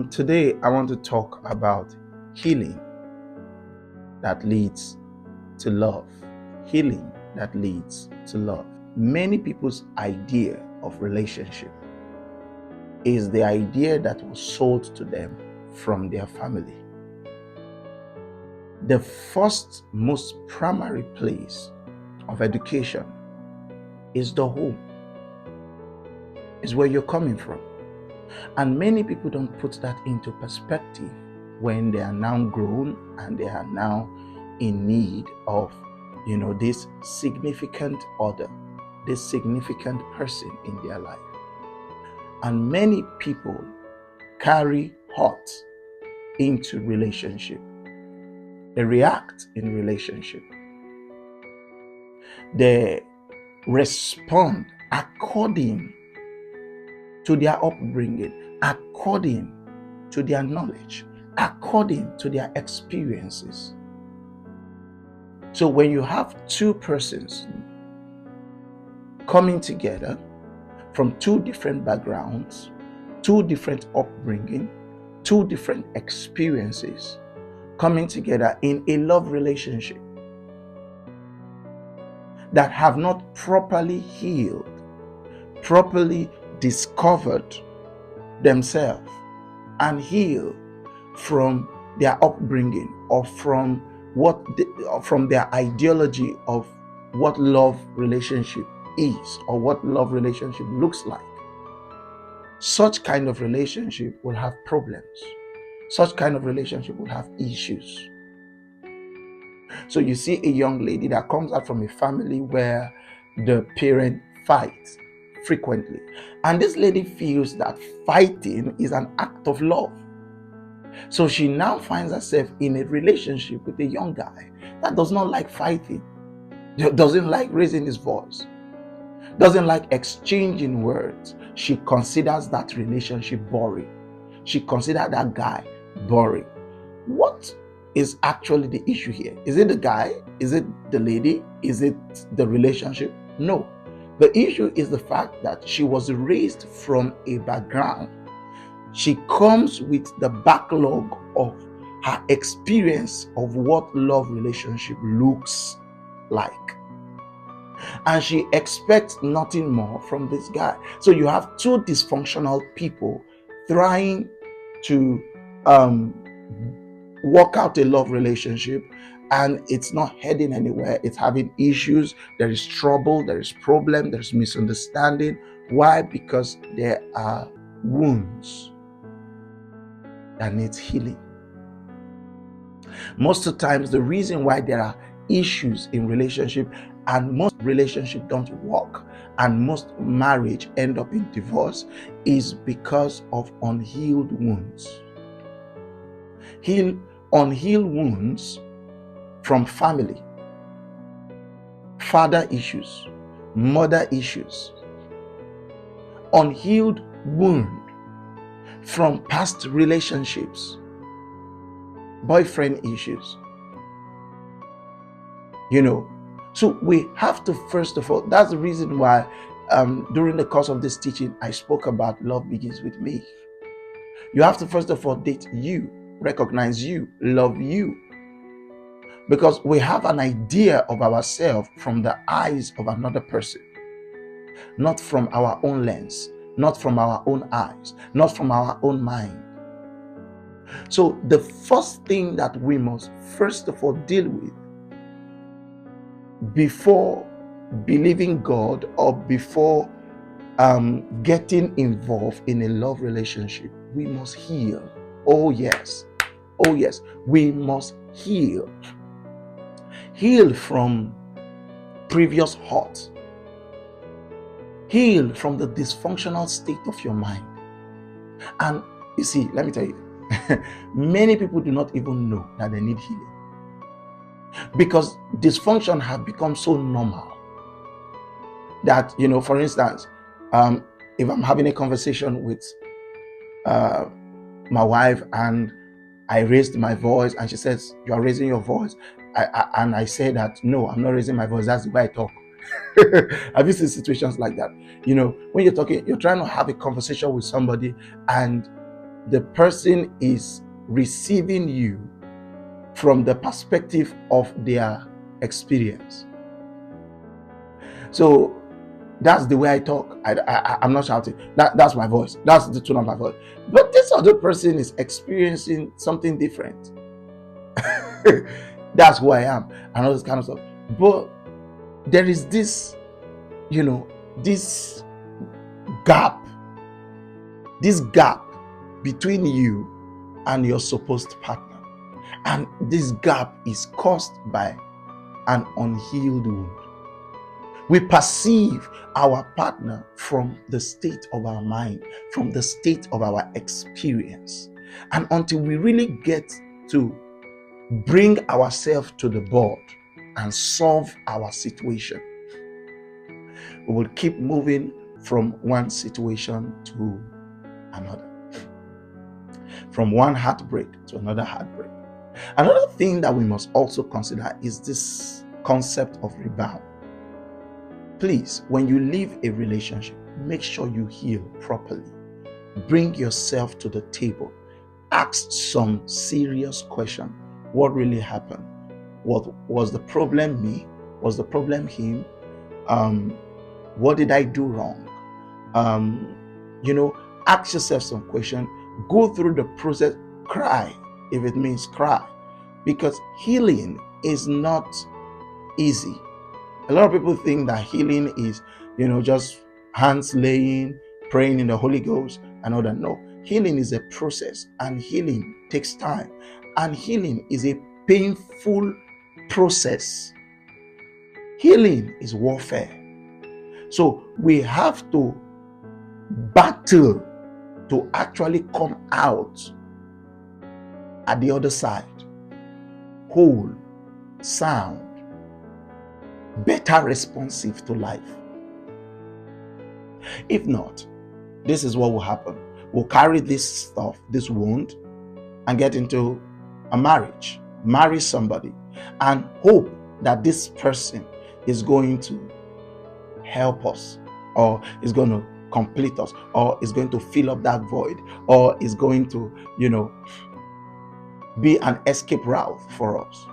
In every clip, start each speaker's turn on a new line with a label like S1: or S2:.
S1: Today, I want to talk about healing that leads to love. Healing that leads to love. Many people's idea of relationship is the idea that was sold to them from their family. The first, most primary place of education is the home, is where you're coming from. And many people don't put that into perspective when they are now grown and they are now in need of, this significant other, this significant person in their life. And many people carry hurt into relationship. They react in relationship. They respond according to their upbringing, according to their knowledge, according to their experiences. So when you have two persons coming together from two different backgrounds, two different upbringing, two different experiences, coming together in a love relationship that have not properly healed, properly discovered themselves and heal from their upbringing or from their ideology of what love relationship is or what love relationship looks like. Such kind of relationship will have problems. Such kind of relationship will have issues. So you see a young lady that comes out from a family where the parent fights frequently. And this lady feels that fighting is an act of love. So she now finds herself in a relationship with a young guy that does not like fighting, doesn't like raising his voice, doesn't like exchanging words. She considers that relationship boring. She considers that guy boring. What is actually the issue here? Is it the guy? Is it the lady? Is it the relationship? No. The issue is the fact that she was raised from a background. She comes with the backlog of her experience of what love relationship looks like. And she expects nothing more from this guy. So you have two dysfunctional people trying to work out a love relationship, and it's not heading anywhere. It's having issues. There is trouble, there is problem, there's misunderstanding. Why? Because there are wounds that needs healing. Most of the times, the reason why there are issues in relationship and most relationships don't work and most marriage end up in divorce is because of unhealed wounds. Unhealed wounds from family, father issues, mother issues, unhealed wound from past relationships, boyfriend issues. So we have to, first of all, that's the reason why during the course of this teaching, I spoke about love begins with me. You have to, first of all, date you, recognize you, love you. Because we have an idea of ourselves from the eyes of another person, not from our own lens, not from our own eyes, not from our own mind. So the first thing that we must, first of all, deal with before believing God or before getting involved in a love relationship, we must heal. Oh yes, we must heal. Heal from previous hurt. Heal from the dysfunctional state of your mind. And you see, let me tell you, many people do not even know that they need healing. Because dysfunction have become so normal that, for instance, if I'm having a conversation with my wife and I raised my voice and she says, "You are raising your voice." And I say that, "No, I'm not raising my voice. That's the way I talk." Have you seen situations like that? When you're talking, you're trying to have a conversation with somebody and the person is receiving you from the perspective of their experience. So that's the way I talk. I'm not shouting. That's my voice. That's the tone of my voice. But this other person is experiencing something different. That's who I am, and all this kind of stuff. But there is this, this gap, between you and your supposed partner. And this gap is caused by an unhealed wound. We perceive our partner from the state of our mind, from the state of our experience. And until we really get to bring ourselves to the board and solve our situation, we will keep moving from one situation to another, from one heartbreak to another heartbreak. Another thing that we must also consider is this concept of rebound. Please, when you leave a relationship, make sure you heal properly. Bring yourself to the table. Ask some serious questions. What really happened? What was the problem? Me? Was the problem him? What did I do wrong? Ask yourself some questions. Go through the process. Cry if it means cry, because healing is not easy. A lot of people think that healing is, just hands laying, praying in the Holy Ghost and all that. No, healing is a process, and healing takes time, and healing is a painful process. Healing is warfare. So we have to battle to actually come out at the other side whole, sound, better responsive to life. If not, this is what will happen. We'll carry this stuff, this wound, and get into a marriage, marry somebody, and hope that this person is going to help us, or is going to complete us, or is going to fill up that void, or is going to, be an escape route for us.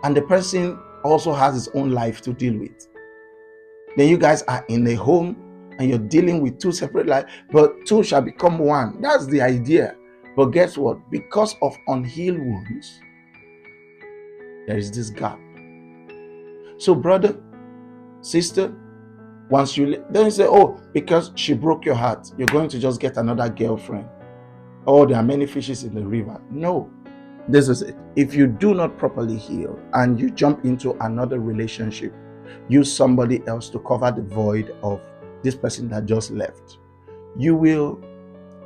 S1: And the person also has his own life to deal with. Then you guys are in a home and you're dealing with two separate lives, but two shall become one. That's the idea. But guess what? Because of unhealed wounds, there is this gap. So brother, sister, once you then say, oh, because she broke your heart, you're going to just get another girlfriend. Oh, there are many fishes in the river. No. This is it. If you do not properly heal and you jump into another relationship, use somebody else to cover the void of this person that just left, you will,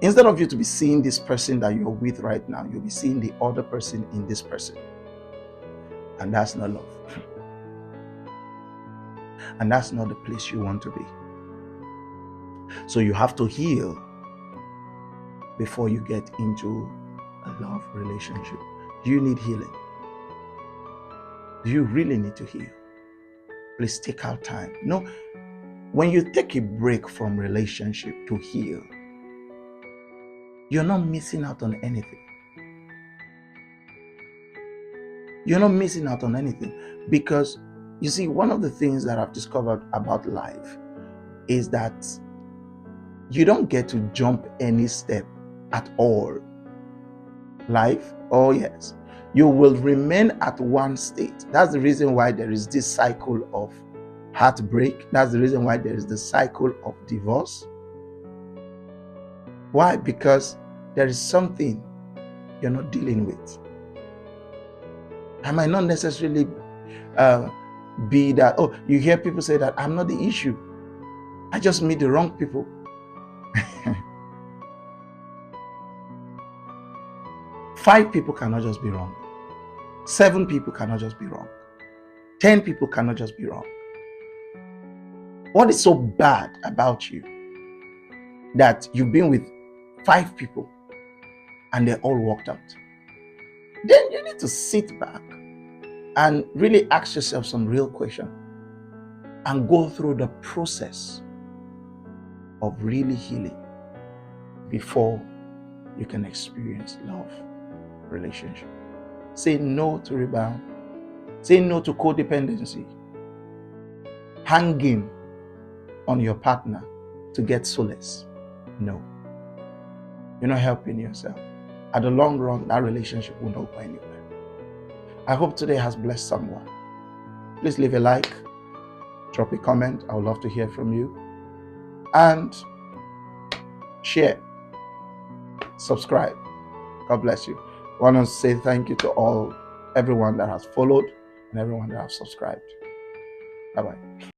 S1: instead of you to be seeing this person that you're with right now, you'll be seeing the other person in this person. And that's not love. And that's not the place you want to be. So you have to heal before you get into a love relationship. Do you need healing? Do you really need to heal? Please take out time. When you take a break from relationship to heal, you're not missing out on anything. You're not missing out on anything, because you see, one of the things that I've discovered about life is that you don't get to jump any step at all. Life, oh yes, you will remain at one state. That's the reason why there is this cycle of heartbreak. That's the reason why there is the cycle of divorce. Why? Because there is something you're not dealing with. I might not necessarily be that, oh, you hear people say that I'm not the issue. I just meet the wrong people. 5 people cannot just be wrong. 7 people cannot just be wrong. 10 people cannot just be wrong. What is so bad about you that you've been with 5 people and they all walked out? Then you need to sit back and really ask yourself some real questions and go through the process of really healing. before you can experience love relationship. Say no to rebound. Say no to codependency. Hanging on your partner to get solace. No. You're not helping yourself. At the long run, that relationship will not go anywhere. I hope today has blessed someone. Please leave a like, drop a comment. I would love to hear from you. And share, subscribe. God bless you. I want to say thank you to everyone that has followed and everyone that has subscribed. Bye-bye.